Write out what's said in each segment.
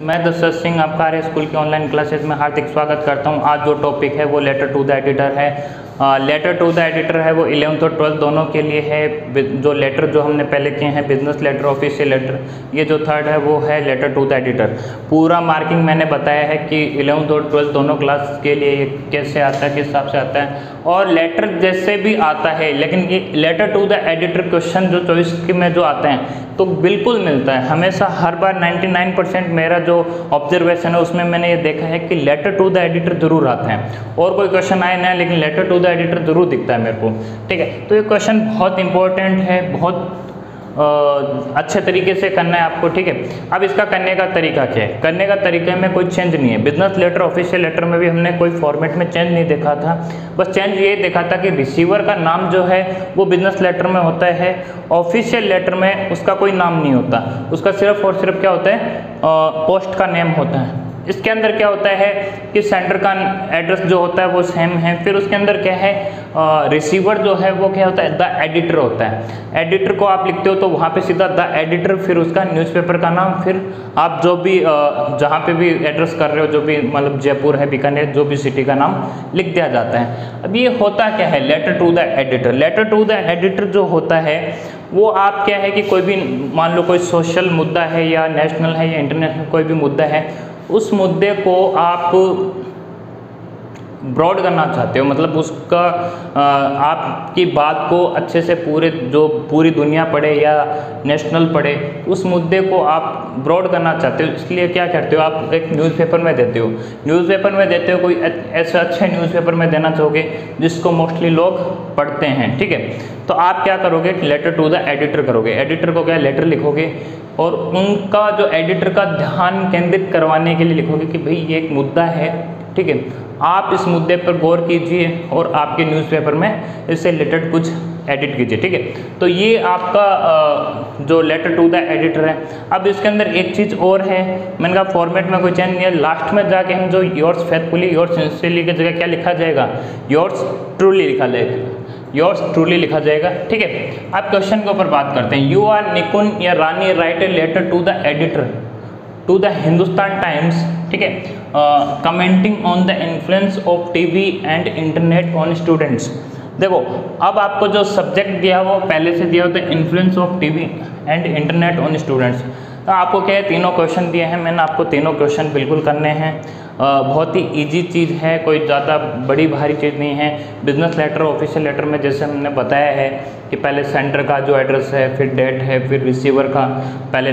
मैं दशरथ सिंह आपका आर्य स्कूल के ऑनलाइन क्लासेस में हार्दिक स्वागत करता हूं। आज जो टॉपिक है वो लेटर टू द एडिटर है। लेटर टू द एडिटर है वो 11th और 12th दोनों के लिए है। जो लेटर जो हमने पहले किए हैं बिजनेस लेटर, ऑफिशियल लेटर, ये जो थर्ड है वो है लेटर टू द एडिटर। पूरा मार्किंग मैंने बताया है कि 11th और 12th दोनों क्लास के लिए ये कैसे आता है, किस हिसाब से आता है। और लेटर जैसे भी आता है, लेकिन ये letter to the editor question जो 24 में जो आते हैं तो बिल्कुल मिलता है हमेशा, हर बार 99% मेरा जो ऑब्जर्वेशन है उसमें मैंने ये देखा है कि लेटर टू द एडिटर जरूर आते हैं। और कोई क्वेश्चन आए ना, लेकिन लेटर टू द एडिटर जरूर दिखता है मेरे को। ठीक है, तो ये क्वेश्चन बहुत इंपॉर्टेंट है, बहुत अच्छे तरीके से करना है आपको। ठीक है, अब इसका करने का तरीका क्या है? करने का तरीके में कोई चेंज नहीं है। बिजनेस लेटर, ऑफिशियल लेटर में भी हमने कोई फॉर्मेट में चेंज नहीं देखा था। बस चेंज ये देखा था कि रिसीवर का नाम जो है वो बिजनेस लेटर में होता है, ऑफिशियल लेटर में उसका कोई नाम नहीं होता, उसका सिर्फ और सिर्फ क्या होता है, पोस्ट का नेम होता है। इसके अंदर क्या होता है कि सेंडर का एड्रेस जो होता है वो सेम है। फिर उसके अंदर क्या है, रिसीवर जो है वो क्या होता है, द एडिटर होता है। एडिटर को आप लिखते हो तो वहाँ पे सीधा द एडिटर, फिर उसका न्यूज़पेपर का नाम, फिर आप जो भी जहाँ पे भी एड्रेस कर रहे हो, जो भी मतलब जयपुर है, बीकानेर, जो भी सिटी का नाम लिख दिया जाता है। अब ये होता क्या है letter to the editor? Letter to the editor जो होता है वो आप क्या है कि कोई भी मान लो कोई सोशल मुद्दा है या नेशनल है या इंटरनेशनल कोई भी मुद्दा है, उस मुद्दे को आप ब्रॉड करना चाहते हो, मतलब उसका आपकी बात को अच्छे से पूरी दुनिया पढ़े या नेशनल पढ़े, उस मुद्दे को आप ब्रॉड करना चाहते हो। इसलिए क्या करते हो, आप एक न्यूज़पेपर में देते हो। न्यूज़पेपर में देते हो, कोई ऐसे अच्छे न्यूज़पेपर में देना चाहोगे जिसको मोस्टली लोग पढ़ते हैं। ठीक है, तो आप क्या करोगे, लेटर टू द एडिटर करोगे। एडिटर को क्या लेटर लिखोगे और उनका जो एडिटर का ध्यान केंद्रित करवाने के लिए लिखोगे कि भाई ये एक मुद्दा है, ठीक है, आप इस मुद्दे पर गौर कीजिए और आपके न्यूज़पेपर में इससे रिलेटेड कुछ एडिट कीजिए। ठीक है, तो ये आपका जो लेटर टू द एडिटर है। अब इसके अंदर एक चीज़ और है, मैंने कहा फॉर्मेट में कोई चेंज नहीं है। लास्ट में जाके हम जो योर्स फेथफुली, योर्स सिंसियरली की जगह क्या लिखा जाएगा, योर्स ट्रूली लिखा जाएगा, योर्स ट्रूली लिखा जाएगा। ठीक है, आप क्वेश्चन के ऊपर बात करते हैं। यू आर निकुन या Rani write a letter to the editor to the Hindustan Times, ठीक है, commenting on the influence of TV and internet on students. देखो, अब आपको जो सब्जेक्ट दिया वो पहले से दिया होता है, influence of TV and internet on students. तो आपको क्या है, तीनों क्वेश्चन दिए हैं, मैंने आपको तीनों क्वेश्चन बिल्कुल करने हैं। बहुत ही इजी चीज़ है, कोई ज़्यादा बड़ी भारी चीज़ नहीं है। बिजनेस लेटर, ऑफिशियल लेटर में जैसे हमने बताया है कि पहले सेंटर का जो एड्रेस है, फिर डेट है, फिर रिसीवर का पहले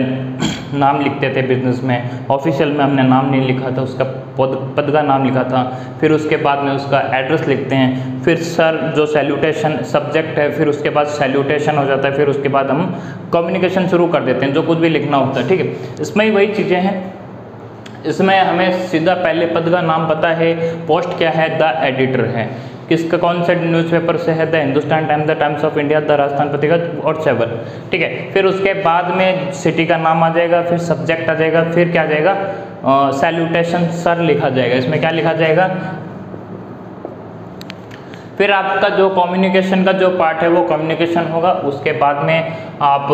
नाम लिखते थे बिजनेस में, ऑफिशियल में हमने नाम नहीं लिखा था, उसका पद का नाम लिखा था। फिर उसके बाद में उसका एड्रेस लिखते हैं, फिर सर जो सैल्यूटेशन सब्जेक्ट है, फिर उसके बाद सैल्यूटेशन हो जाता है, फिर उसके बाद हम कम्युनिकेशन शुरू कर देते हैं, जो कुछ भी लिखना होता है। ठीक है, इसमें ही वही चीज़ें हैं। इसमें हमें सीधा पहले पद का नाम पता है, पोस्ट क्या है, द एडिटर है, किसका कौन से न्यूज़पेपर से है, the Hindustan times, the times of India, the Rajasthan Patrika और सेवर। ठीक है, फिर उसके बाद में सिटी का नाम आ जाएगा, फिर सब्जेक्ट आ जाएगा, फिर क्या आ जाएगा, सैल्यूटेशन सर लिखा जाएगा। इसमें क्या लिखा जाएगा, फिर आपका जो कम्युनिकेशन का जो पार्ट है वो कम्युनिकेशन होगा। उसके बाद में आप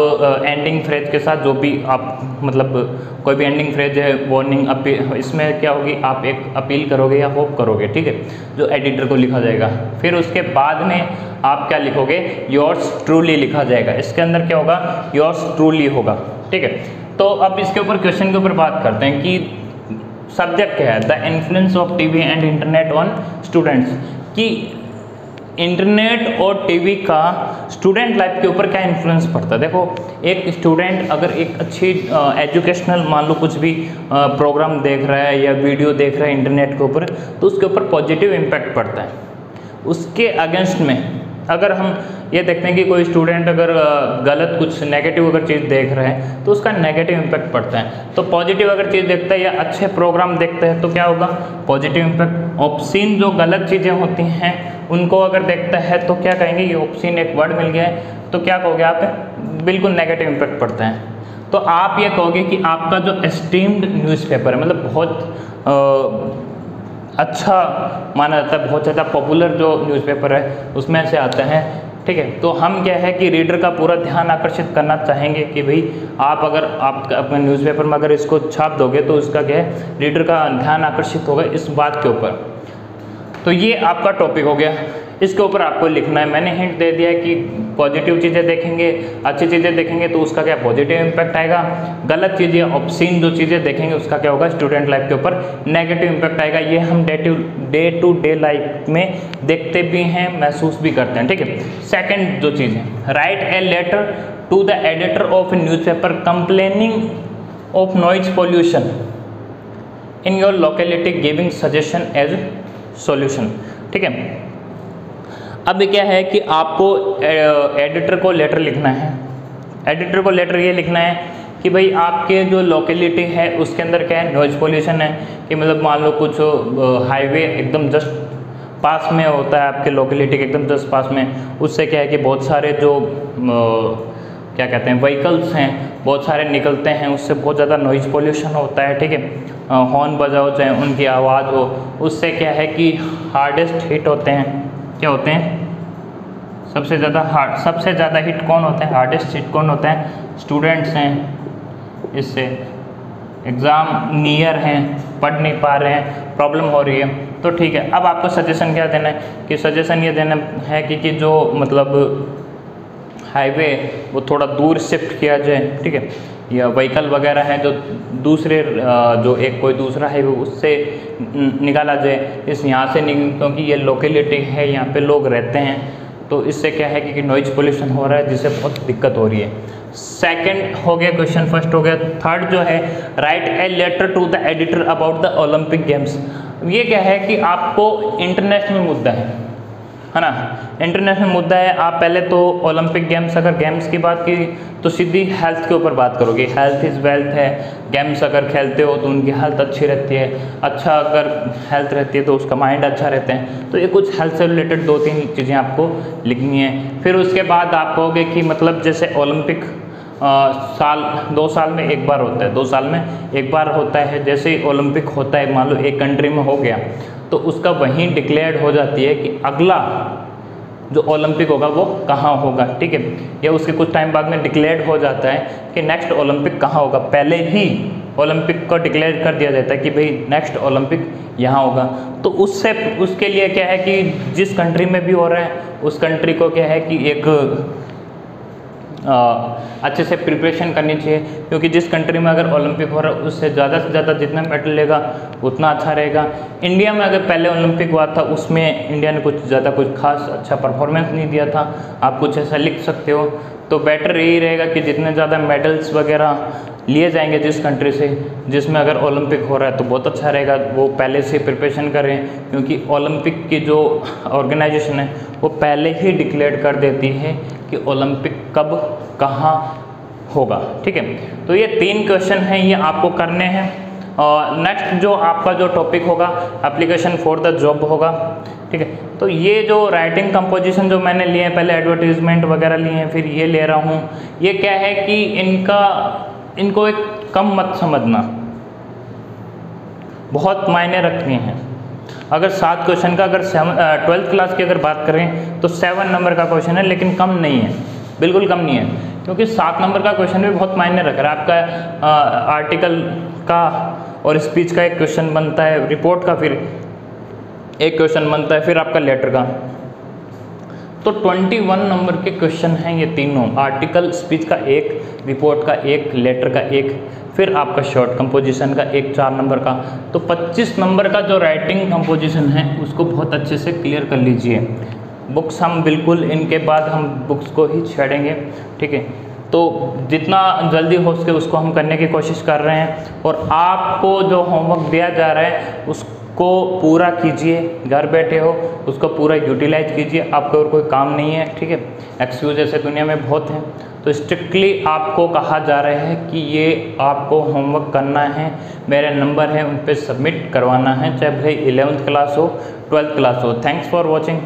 एंडिंग फ्रेज के साथ जो भी आप मतलब कोई भी एंडिंग फ्रेज है, वार्निंग, अपील, इसमें क्या होगी, आप एक अपील करोगे या होप करोगे। ठीक है, जो एडिटर को लिखा जाएगा। फिर उसके बाद में आप क्या लिखोगे, योर्स ट्रूली लिखा जाएगा। इसके अंदर क्या होगा, योर्स ट्रूली होगा। ठीक है, तो अब इसके ऊपर क्वेश्चन के ऊपर बात करते हैं कि सब्जेक्ट क्या है, the influence of TV and internet on students, कि इंटरनेट और टीवी का स्टूडेंट लाइफ के ऊपर क्या इन्फ्लुएंस पड़ता है। देखो, एक स्टूडेंट अगर एक अच्छी एजुकेशनल मान लो कुछ भी प्रोग्राम देख रहा है या वीडियो देख रहा है इंटरनेट के ऊपर, तो उसके ऊपर पॉजिटिव इम्पैक्ट पड़ता है। उसके अगेंस्ट में अगर हम ये देखते हैं कि कोई स्टूडेंट अगर गलत कुछ नेगेटिव अगर चीज़ देख रहा है तो उसका नेगेटिव इम्पैक्ट पड़ता है। तो पॉजिटिव अगर चीज़ देखता है या अच्छे प्रोग्राम देखता है तो क्या होगा, पॉजिटिव इम्पैक्ट। ऑब्सीन जो गलत चीज़ें होती हैं उनको अगर देखता है तो क्या कहेंगे, ये ऑब्सीन एक वर्ड मिल गया है, तो क्या कहोगे आप, बिल्कुल नेगेटिव इम्पैक्ट पड़ता है। तो आप ये कहोगे कि आपका जो एस्टीम्ड न्यूज़पेपर है, मतलब बहुत अच्छा माना जाता है, बहुत ज़्यादा पॉपुलर जो न्यूज़पेपर है उसमें से आता है ठीक है। तो हम क्या है कि रीडर का पूरा ध्यान आकर्षित करना चाहेंगे कि भाई आप अगर आप अपने न्यूज़पेपर में अगर इसको छाप दोगे तो उसका क्या है, रीडर का ध्यान आकर्षित होगा इस बात के ऊपर। तो ये आपका टॉपिक हो गया, इसके ऊपर आपको लिखना है। मैंने हिंट दे दिया है कि पॉजिटिव चीज़ें देखेंगे, अच्छी चीज़ें देखेंगे तो उसका क्या पॉजिटिव इम्पैक्ट आएगा, गलत चीज़ें ऑब्सीन जो चीज़ें देखेंगे उसका क्या होगा, स्टूडेंट लाइफ के ऊपर नेगेटिव इम्पैक्ट आएगा। ये हम डे टू डे लाइफ में देखते भी हैं, महसूस भी करते हैं, ठीक है। सेकेंड जो चीज़ है, write a letter to the editor of a newspaper complaining of noise pollution in your locality giving suggestion as solution, ठीक है। अब क्या है कि आपको एडिटर को लेटर लिखना है। एडिटर को लेटर ये लिखना है कि भाई आपके जो लोकेलिटी है उसके अंदर क्या है, नॉइज पोल्यूशन है कि मतलब मान लो कुछ हाईवे एकदम जस्ट पास में होता है, आपके लोकेलिटी के एकदम जस्ट पास में, उससे क्या है कि बहुत सारे जो क्या कहते हैं व्हीकल्स हैं बहुत सारे निकलते हैं, उससे बहुत ज़्यादा नॉइज पोल्यूशन होता है, ठीक है। हॉर्न बजाओ चाहे उनकी आवाज़ हो, उससे क्या है कि हार्डेस्ट हिट होते हैं, क्या होते हैं सबसे ज़्यादा हिट कौन होते हैं, हार्डेस्ट हिट कौन होते हैं, स्टूडेंट्स हैं। इससे एग्ज़ाम नियर हैं, पढ़ नहीं पा रहे हैं, प्रॉब्लम हो रही है, तो ठीक है। अब आपको सजेशन क्या देना है कि सजेशन ये देना है कि जो मतलब हाईवे वो थोड़ा दूर शिफ्ट किया जाए, ठीक है, या व्हीकल वगैरह हैं जो दूसरे जो एक कोई दूसरा हाईवे उससे निकाला जाए, इस यहाँ से क्योंकि ये लोकेलिटी है, यहाँ पे लोग रहते हैं, तो इससे क्या है कि नॉइज पोल्यूशन हो रहा है जिससे बहुत दिक्कत हो रही है। सेकंड हो गया क्वेश्चन, फर्स्ट हो गया। थर्ड जो है, write a letter to the editor about the Olympic games. ये क्या है कि आपको इंटरनेशनल मुद्दा है ना, इंटरनेशनल मुद्दा है। आप पहले तो ओलंपिक गेम्स, अगर गेम्स की बात की तो सीधी हेल्थ के ऊपर बात करोगे, हेल्थ इज़ वेल्थ है। गेम्स अगर खेलते हो तो उनकी हेल्थ अच्छी रहती है, अच्छा अगर हेल्थ रहती है तो उसका माइंड अच्छा रहता है। तो ये कुछ हेल्थ से रिलेटेड 2-3 चीज़ें आपको लिखनी है। फिर उसके बाद आप कहोगे कि मतलब जैसे ओलंपिक 2 साल में एक बार होता है, 2 साल में एक बार होता है। जैसे ही ओलंपिक होता है, मान लो एक कंट्री में हो गया, तो उसका वहीं डिक्लेयर्ड हो जाती है कि अगला जो ओलंपिक होगा वो कहाँ होगा, ठीक है। या उसके कुछ टाइम बाद में डिक्लेयर्ड हो जाता है कि नेक्स्ट ओलंपिक कहाँ होगा, पहले ही ओलंपिक को डिक्लेयर कर दिया जाता है कि भाई नेक्स्ट ओलंपिक यहाँ होगा। तो उसके लिए क्या है कि जिस कंट्री में भी हो रहा है उस कंट्री को क्या है कि एक अच्छे से प्रिपरेशन करनी चाहिए, क्योंकि जिस कंट्री में अगर ओलंपिक हो रहा है उससे ज़्यादा से ज़्यादा जितना मेडल लेगा उतना अच्छा रहेगा। इंडिया में अगर पहले ओलंपिक हुआ था उसमें इंडिया ने कुछ ज़्यादा कुछ खास अच्छा परफॉर्मेंस नहीं दिया था, आप कुछ ऐसा लिख सकते हो। तो बेटर यही रहेगा कि जितने ज़्यादा मेडल्स वगैरह लिए जाएंगे जिस कंट्री से जिसमें अगर ओलंपिक हो रहा है तो बहुत अच्छा रहेगा, वो पहले से प्रिपरेशन करें, क्योंकि ओलंपिक की जो ऑर्गेनाइजेशन है वो पहले ही डिक्लेयर कर देती है कि ओलंपिक कब कहाँ होगा, ठीक है। तो ये 3 क्वेश्चन हैं, ये आपको करने हैं। और नेक्स्ट जो आपका जो टॉपिक होगा एप्लीकेशन फॉर द जॉब होगा, ठीक है। तो ये जो राइटिंग कंपोजिशन जो मैंने लिए हैं, पहले एडवर्टीजमेंट वगैरह लिए हैं, फिर ये ले रहा हूँ, ये क्या है कि इनको एक कम मत समझना, बहुत मायने रखते हैं। अगर 7 क्वेश्चन का अगर 12th क्लास की अगर बात करें तो 7 नंबर का क्वेश्चन है, लेकिन कम नहीं है, बिल्कुल कम नहीं है, क्योंकि 7 नंबर का क्वेश्चन भी बहुत मायने रख रहा है। आपका आर्टिकल का और स्पीच का एक क्वेश्चन बनता है, रिपोर्ट का फिर एक क्वेश्चन बनता है, फिर आपका लेटर का। तो 21 नंबर के क्वेश्चन हैं ये तीनों, आर्टिकल, स्पीच का एक, रिपोर्ट का एक, लेटर का एक, फिर आपका शॉर्ट कंपोजिशन का एक 4 नंबर का। तो 25 नंबर का जो राइटिंग कंपोजिशन है उसको बहुत अच्छे से क्लियर कर लीजिए। बुक्स हम बिल्कुल इनके बाद हम बुक्स को ही छेड़ेंगे, ठीक है। तो जितना जल्दी हो सके उसको हम करने की कोशिश कर रहे हैं, और आपको जो होमवर्क दिया जा रहा है उसको पूरा कीजिए, घर बैठे हो उसको पूरा यूटिलाइज कीजिए, आपको और कोई काम नहीं है, ठीक है। एक्सक्यूज ऐसे दुनिया में बहुत हैं, तो स्ट्रिक्टली आपको कहा जा रहा है कि ये आपको होमवर्क करना है, मेरे नंबर है उन पर सबमिट करवाना है, चाहे भाई 11th क्लास हो 12th क्लास हो। Thanks for watching.